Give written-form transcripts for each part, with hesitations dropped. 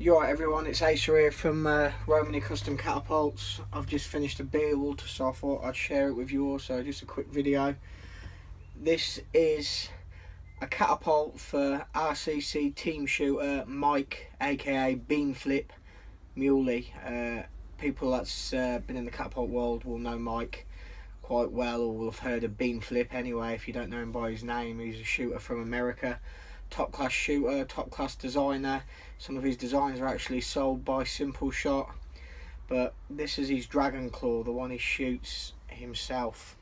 You alright everyone, it's Asa here from Romany Custom Catapults. I've just finished a build, so I thought I'd share it with you all, so just a quick video. This is a catapult for RCC team shooter Mike, aka Beam Flip Muley. People that's been in the catapult world will know Mike quite well, or will have heard of Beam Flip anyway. If you don't know him by his name, he's a shooter from America. Top class shooter, top class designer. Some of his designs are actually sold by Simple Shot, but this is his dragonclaw, the one he shoots himself.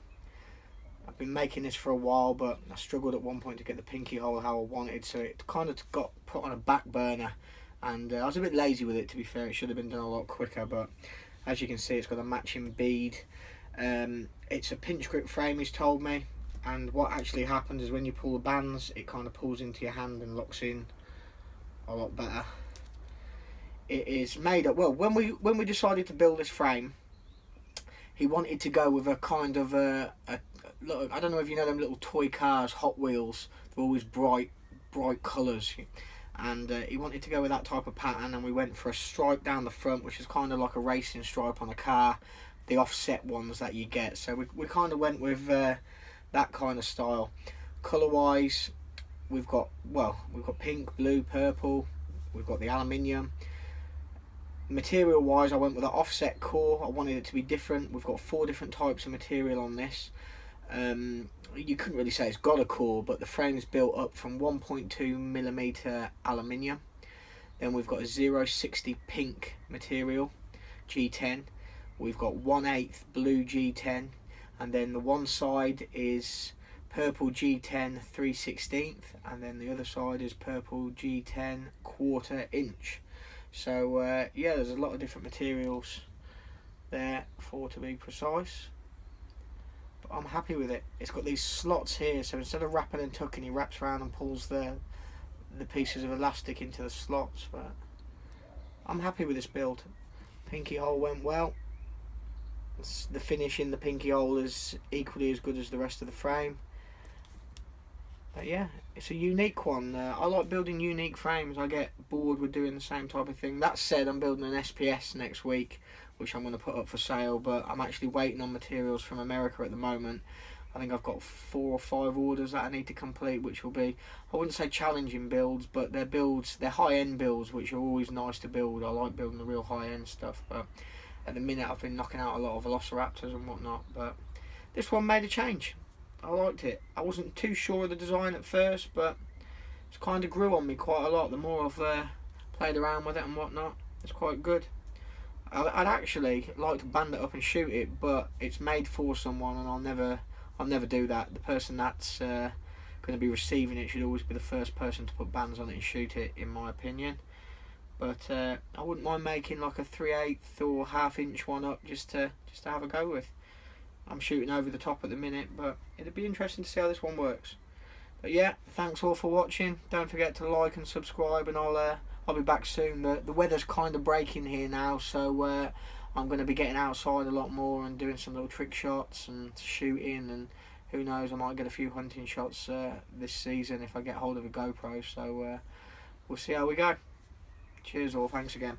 I've been making this for a while, but I struggled at one point to get the pinky hole how I wanted, so it kind of got put on a back burner, and I was a bit lazy with it, to be fair. It should have been done a lot quicker, but as you can see, it's got a matching bead. It's a pinch grip frame, he's told me. And what actually happens is when you pull the bands, it kind of pulls into your hand and locks in a lot better. It is made up, well, when we decided to build this frame, he wanted to go with a kind of look, I don't know if you know them little toy cars, Hot Wheels. They're always bright colours, and he wanted to go with that type of pattern. And we went for a stripe down the front, which is kind of like a racing stripe on a car, the offset ones that you get. So we kind of went with that kind of style. Colour wise, we've got pink, blue, purple, we've got the aluminium. Material wise, I went with an offset core. I wanted it to be different. We've got 4 different types of material on this. You couldn't really say it's got a core, but the frame is built up from 1.2mm aluminium. Then we've got a 0.60 pink material, G10. We've got 1/8 blue G10. And then the one side is purple G10 3/16, and then the other side is purple G10 1/4 inch. So yeah, there's a lot of different materials there, 4 to be precise. But I'm happy with it. It's got these slots here, so instead of wrapping and tucking, he wraps around and pulls the pieces of elastic into the slots. But I'm happy with this build. Pinky hole went well. The finish in the pinky hole is equally as good as the rest of the frame. But yeah, it's a unique one. I like building unique frames. I get bored with doing the same type of thing. That said, I'm building an SPS next week, which I'm going to put up for sale, but I'm actually waiting on materials from America at the moment. I think I've got 4 or 5 orders that I need to complete, which will be, I wouldn't say challenging builds, but they're high-end builds, which are always nice to build. I like building the real high-end stuff, but at the minute I've been knocking out a lot of velociraptors and whatnot. But this one made a change. I liked it. I wasn't too sure of the design at first, but it's kind of grew on me quite a lot the more I've played around with it and whatnot. It's quite good. I'd actually like to band it up and shoot it, but it's made for someone, and I'll never do that. The person that's going to be receiving it should always be the first person to put bands on it and shoot it, in my opinion. But I wouldn't mind making like a 3/8 or 1/2 inch one up just to have a go with. I'm shooting over the top at the minute, but it'd be interesting to see how this one works. But yeah, thanks all for watching. Don't forget to like and subscribe, and I'll be back soon. The weather's kind of breaking here now, so I'm going to be getting outside a lot more and doing some little trick shots and shooting, and who knows, I might get a few hunting shots this season if I get hold of a GoPro. So we'll see how we go. Cheers all, thanks again.